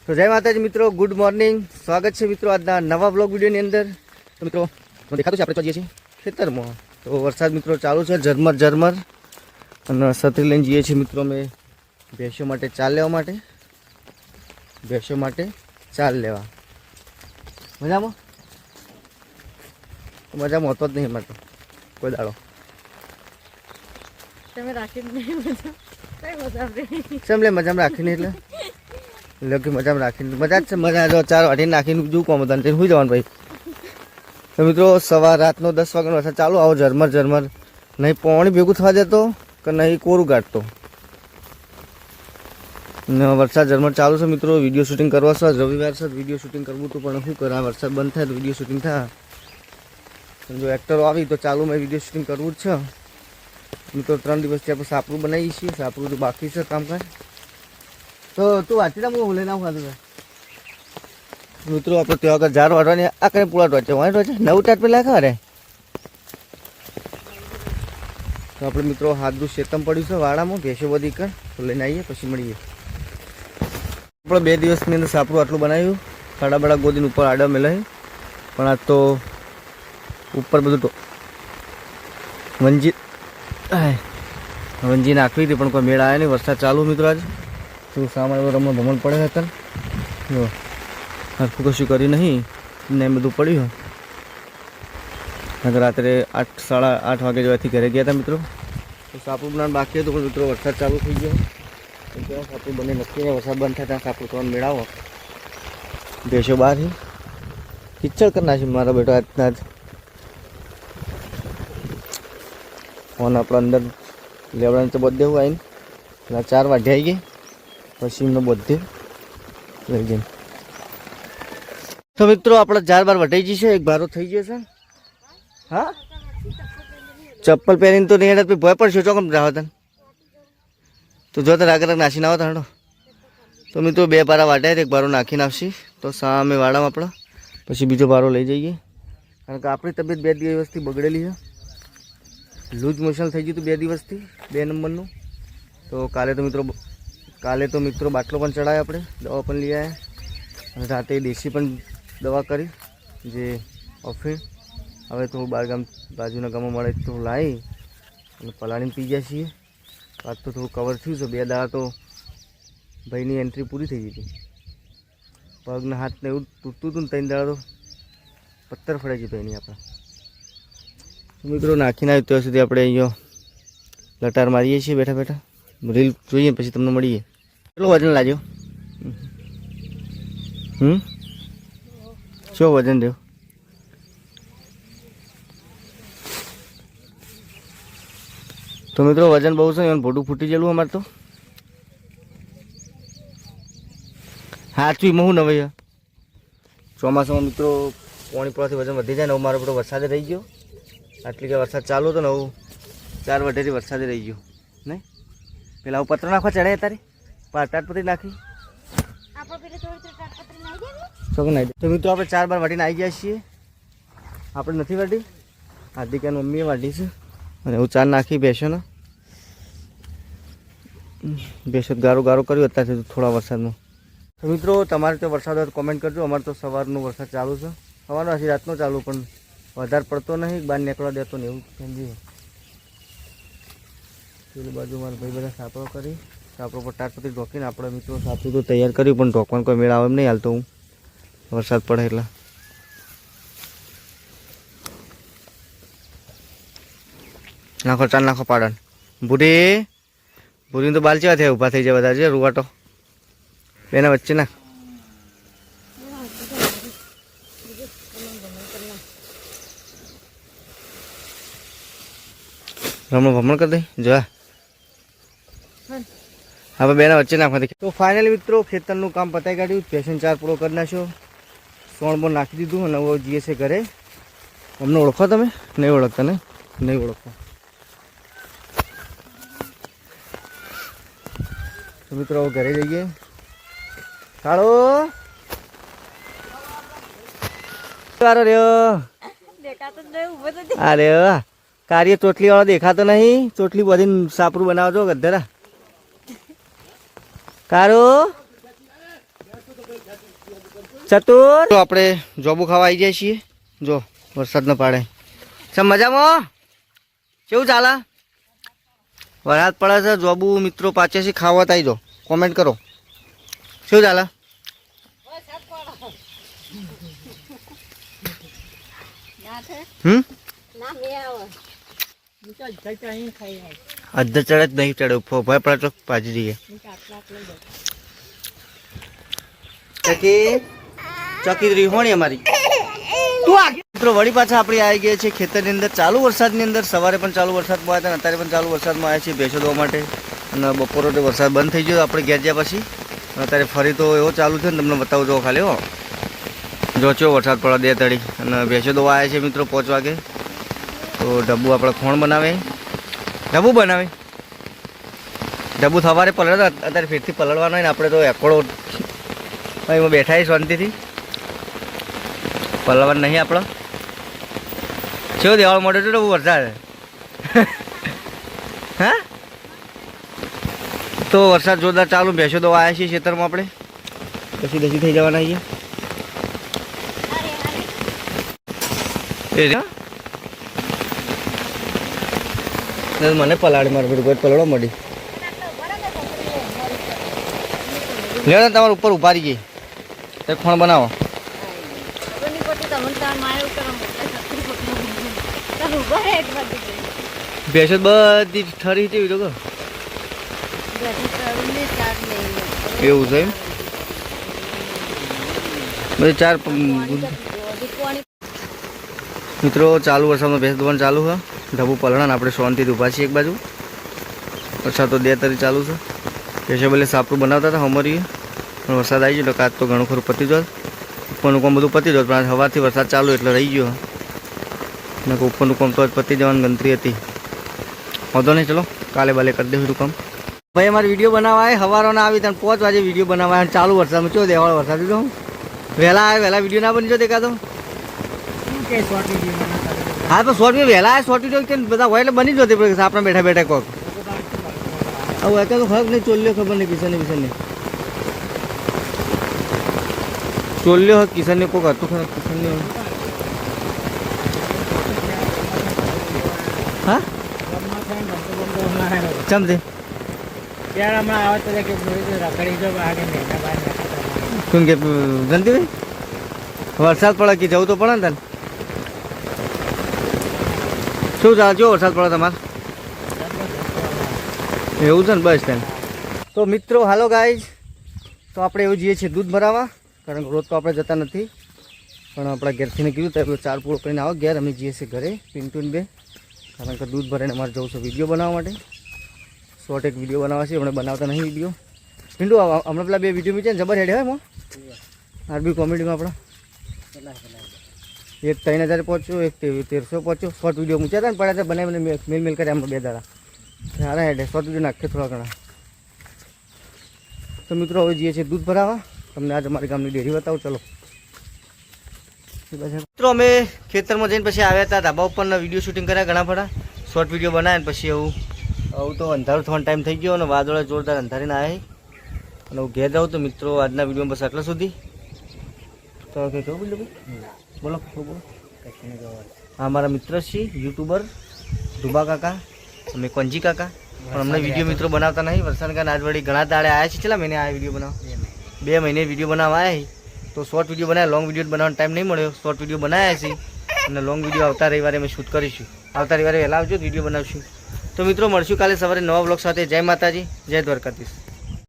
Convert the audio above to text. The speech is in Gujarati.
તો જય માતાજી મિત્રો, ગુડ મોર્નિંગ. સ્વાગત છે મિત્રો આજના નવા બ્લોગ વિડીયોની અંદર. તો મિત્રો દેખાતું છે આપણે જઈએ છીએ ખેતરમાં. તો વરસાદ મિત્રો ચાલુ છે ઝરમર ઝરમર, અને છત્રી લઈને જઈએ છીએ મિત્રો અમે ભેંસો માટે ચાલ લેવા માટે. ભેંસો માટે ચાલ લેવા મજામાં મજામાં હોતો જ નહીં અમારે તો કોઈ દાડો. તમે રાખીને નહીં મજા કઈ મજા સેમ લે મજામાં રાખીને એટલે લગી મજામાં રાખીને મજા જ છે. મજા જો 4 વાઢીને નાખીને જવું કોમ હતા તેને સુઈ જવાનું ભાઈ. તો મિત્રો સવાર રાતનો 10 વાગ્યાનો વરસાદ ચાલુ, આવો ઝરમર ઝરમર. નહીં પાણી ભેગું થવા દેતો કે નહીં કોરું ગાંઠતો. ને વરસાદ ઝરમર ચાલુ છે મિત્રો. વિડીયો શૂટિંગ કરવા છે, રવિવાર છે, વિડીયો શૂટિંગ કરવું હતું પણ શું કરે, વરસાદ બંધ થાય તો વિડીયો શૂટિંગ થાય. જો એક્ટરો આવી તો ચાલુ મેં વિડીયો શૂટિંગ કરવું જ છે મિત્રો. 3 દિવસથી આપણે સાપરું બનાવીએ છીએ, સાપરું તો બાકી છે કામકાજ. તો તું વાંચી ના હું લઈને આવું ખાધું મિત્રો. આપણે ત્યાં આગળ ઝાડ વાળવાની આ કઈ પૂળા ટોચે વાંચ ટોચે 9 ટાટ પેલા ખરે. તો આપણે મિત્રો હાથનું શેતમ પડ્યું છે વાડામાં, ભેંસો બધી કર તો લઈને આવીએ પછી મળીએ. આપણે 2 દિવસની અંદર સાપરું આટલું બનાવ્યું, ખાડા બાડા ગોદીને ઉપર આડા મેલાય. પણ આજ તો ઉપર બધું વંજી નાખવી હતી પણ કોઈ મેળ આવ્યા નહીં. વરસાદ ચાલુ મિત્રો આજે તો સામાન રમણ ભમણ પડે હતા. જો હરખું કશું કરી નહીં ને બધું પડ્યું. રાત્રે 8 સાડા 8 વાગે જેવાથી ઘરે ગયા હતા મિત્રો. તો સાપરું બનાવવાનું બાકી હતું પણ મિત્રો વરસાદ ચાલુ થઈ ગયો. ત્યાં સાપરું બને નક્કી ને વરસાદ બંધ થાય ત્યાં સાપરું કરવાનું મેળાવો. ભેંસો બહાર કિચડ કરી નાખી મારા બેટો આજના જ. ફોન આપણે અંદર લેવડાને તો બધે હું આવીને પેલા 4 વાગે આવી ગઈ પછી એમને બધે લઈ જઈને. તો મિત્રો આપણે 4 બાર વટાઈ જઈ છે, એક બારો થઈ ગયો છે. હા ચપ્પલ પહેરીને તો નહીં હેડા ભય પડશે ચોકમ રાહ તને તો જો તને આગળ નાખીને આવો તાણો. તો મિત્રો 2 બારા વાટ્યા, એક બારો નાખીને આવશી તો સામે વાડામાં આપણે પછી બીજો બારો લઈ જઈએ. કારણ કે આપણી તબિયત 2 દિવસથી બગડેલી છે. લૂઝ મોશન થઈ ગયું હતું 2 દિવસથી 2 નંબરનું. તો કાલે તો મિત્રો બાટલો પણ ચડાવ્યો, આપણે દવા પણ લઈ આવ્યા, અને રાતે દેશી પણ દવા કરી જે અફીણ. હવે તો બારગામ બાજુના ગામમાં મળે તો લાવી અને પલાળીને પી ગયા છીએ. આજ તો થોડું કવર થયું છે. 2 દાડા તો ભાઈની એન્ટ્રી પૂરી થઈ ગઈ હતી. પગના હાથને એવું તૂટતું હતું ને 3 દાડા તો પથ્થર ફળાઈ ગયું ભાઈની આપણા. મિત્રો નાખીને આવ્યું ત્યાં સુધી આપણે અહીંયા લટાર મારીએ છીએ બેઠા બેઠા. રીલ જોઈએ પછી તમને મળીએ. કેટલું વજન લાગ્યો? શું વજન રહ્યો? તો મિત્રો વજન બહુ છે, એનું ભોડું ફૂટી ગયેલું અમારે તો. હાચું એમાં હું નવાઈ ચોમાસામાં મિત્રો પાણી પડવાથી વજન વધી જાય ને. મારો બધો વરસાદે રહી ગયો. આટલી કે વરસાદ ચાલુ હતો ને હું 4 વટેથી વરસાદે રહી ગયો નહીં. પેલા હું પત્ર નાખવા ચડે તારી ટાટપત્રી નાખી શું નાખી. તો મિત્રો આપણે 4 બાર વાટીને આવી ગયા છીએ. આપણે નથી વાટી, હાર્દિકાની મમ્મીએ વાટી છે અને હું 4 નાખી ભેંસોને. ભેંસો ગારો ગારો કર્યું અત્યારથી થોડા વરસાદમાં. તો મિત્રો તમારે તો વરસાદ હોય તો કોમેન્ટ કરજો. અમારે તો સવારનો વરસાદ ચાલુ છે, સવારનો હજી રાતનો ચાલુ, પણ વધારે પડતો નહીં, બહાર નીકળવા દેતો ને એવું સમજીએ. પેલી બાજુ મારા ભાઈ બધા સાપરો કરી, સાપરો પર ટાટપત્રી ઢોકીને આપણે મિત્રો સાપરું તો તૈયાર કર્યું પણ ઢોકવાનું કોઈ મેળ આવે એમ નહીં હાલતો. હું વરસાદ પડે એટલે નાખો 4 નાખો પાડન. ભૂરીને તો બાલ ચેવા થયા ઊભા થઈ જાય બધા છે રૂવાટો બેના વચ્ચે નાખ. રમણ ભમણ કરી દે જોયા હવે બેના વચ્ચે નાખવા. તો ફાઇનલી મિત્રો ખેતરનું કામ પતાવી કાઢ્યું, પેશન 4 પૂરો કરી નાખ્યો, સોણ બોણ નાખી દીધું અને હવે જઈએ છે ઘરે. અમને ઓળખો તમે? નહીં ઓળખતા ને? નહીં ઓળખતા. તો મિત્રો હવે ઘરે જઈએ. કાળો રહ્યો અરે કાર્ય ચોટલી વાળો દેખાતો નહીં. ચોટલી બધી સાપરું બનાવજો ગધેરા. કારો ચતુર તો આપણે જોબુ ખાવા આવી જાય છીએ. જો વરસાદ ન પાડે સમ મજામાં કેવું ચાલે? વરસાદ પડે છે, જોબુ મિત્રો પાછે છે, ખાવા આવી જાઓ. કોમેન્ટ કરો શું ચાલે? અડધા ચડે જ નહીં ચડે ભય પડે તો પાછી જઈએ. ચોકી રીહોણી અમારી મિત્રો વળી પાછા આપણે આવી ગયા છે ખેતરની અંદર ચાલુ વરસાદની અંદર. સવારે પણ ચાલુ વરસાદમાં આવ્યા હતા, અત્યારે પણ ચાલુ વરસાદમાં આવ્યા છીએ ભેંસો ધોવા માટે. અને બપોરે તો વરસાદ બંધ થઈ ગયો આપણે ઘેર ગયા પછી. અત્યારે ફરી તો એવો ચાલુ છે ને, તમને બતાવું જો ખાલી હો જો ચો વરસાદ પડે દે તળી. અને ભેંસો ધોવા આવ્યા છે મિત્રો 5 વાગે. તો ડબ્બુ આપણે ખોણ બનાવે, ડબ્બુ બનાવે. ડબ્બુ સવારે પલળે અત્યારે ફેરથી પલળવાનો હોય ને. આપણે તો એકોડો એમાં બેઠા શાંતિથી પલળવાનું નહીં. આપણો કેવો દેવાળ મોટો છે ડબ્બુ વરસાદ હા. તો વરસાદ જોરદાર ચાલુ, ભેંસો તો આવ્યા છીએ ખેતરમાં આપણે. પછી દસી થઈ જવાના છીએ મને પલાળી મારે બધું કોઈ પલળો મળી લેવા તમારે ઉપર ઉભારી ગઈ તો ખોણ બનાવો. ભેંસો બધી ઠરી છે તો એવું છે એમ. બધું 4 મિત્રો ચાલુ વરસાદમાં ભેંસ દોવાનું ચાલુ છે. ઢબુ પલળાને આપણે શાંતિથી ઊભા છીએ એક બાજુ. વરસાદ તો 2 તરી ચાલુ છે. ભેંસો ભલે સાપરું બનાવતા હતા અમારી, પણ વરસાદ આવી ગયો એટલે કાચ તો ઘણું ખરું પતી જાય. ઉપરનું કામ બધું પતી જાય, પણ સવારથી વરસાદ ચાલુ એટલે રહી ગયો. ને ઉપરનું કામ તો પતી જવાની ગણતરી હતી. વાંધો નહીં, ચલો કાલે બાલે કરી દઈશું કામ. ભાઈ અમારે વિડીયો બનાવવા આવે સવારોના આવી ત્યાં 5 વાગે વિડીયો બનાવવા ચાલુ વરસાદમાં ચો દેવાળ વરસાદ દીધો. વહેલા આવે વહેલા વિડીયો ના બની જો દેખાતો. હા તો શોર્ટ વિડીયો વહેલા આવે, શોર્ટ વિડીયો બધા હોય એટલે બની જ જતી આપણે બેઠા બેઠા કોક. હવે અત્યારે તો ફરક નહીં, ચોલ્યો ખબર નહીં કિશનને ચોલ્યો કિશનને કોક હતું ખરા કિશનને. હા ચમતે કેમ કે જલ્દી વરસાદ પડે કે જવું તો પડે ને તને. શું ચાલે જો વરસાદ પડે તમારે એવું છે ને? બસ તેને તો મિત્રો હાલો ગાઈઝ, તો આપણે એવું જઈએ છીએ દૂધ ભરાવા. કારણ કે રોજ તો આપણે જતા નથી, પણ આપણા ઘેરથીને કીધું તો 4 પૂળો કરીને આવો ઘેર. અમે જઈએ છીએ ઘરે પિન્ટુન બે, કારણ કે દૂધ ભરાઈને અમારે જવું છે વિડીયો બનાવવા માટે. શોર્ટ એક વિડીયો બનાવવા છે, હમણાં બનાવતા નહીં વિડીયો. પિન્ટુ હમણાં પેલા 2 વિડીયો મૂક્યા ને જબર હેડ હોય એમાં આરબી કોમેડીમાં આપણા એક 3000 પહોંચ્યો, એક 1300 પહોંચ્યો. શોર્ટ વિડીયો મૂક્યા હતા ને પડ્યા હતા બનાવીને મેલ કર્યા હમણાં 2 દાડા. સારા હેડે શોર્ટ વિડીયો નાખીએ થોડા ઘણા. તો મિત્રો હવે જઈએ છીએ દૂધ ભરાવા. તમને આજે અમારી ગામની ડેરી બતાવું ચલો. મિત્રો અમે ખેતરમાં જઈને પછી આવ્યા હતા, ધાબા ઉપરના વિડીયો શૂટિંગ કર્યા ઘણા બધા, શોર્ટ વિડીયો બનાવ્યા. પછી આવું તો અંધારું થવાનો ટાઈમ થઈ ગયો અને વાદળે જોરદાર અંધારીને આવ્યા. અને હું ઘેર જાઉં તો મિત્રો આજના વિડીયોમાં બસ આટલા સુધી. તો કંઈ કહું બોલો ભાઈ, બોલો બોલો. હા મારા મિત્ર છે યુટ્યુબર ધુબા કાકા, અમે કોંજી કાકા. પણ અમને વિડીયો મિત્રો બનાવતા નહીં વરસાદ કારણે. આજ વળી ઘણા દાડે આવ્યા છે. છેલ્લા મહિને આ વિડીયો બનાવવા 2 મહિને વિડીયો બનાવવા આવ્યા. તો શોર્ટ વિડીયો બનાવ્યા, લોંગ વિડીયો બનાવવાનો ટાઈમ નહીં મળ્યો. શોર્ટ વિડીયો બનાવ્યા છે અને લોંગ વિડીયો આવતા રવિવારે અમે શૂટ કરીશું. આવતા રવિવારે વહેલા આવજો, વિડીયો બનાવશું. તો મિત્રો મળશું કાલે સવારે નવા બ્લોગ સાથે. જય માતાજી, જય દ્વારકાધીશ.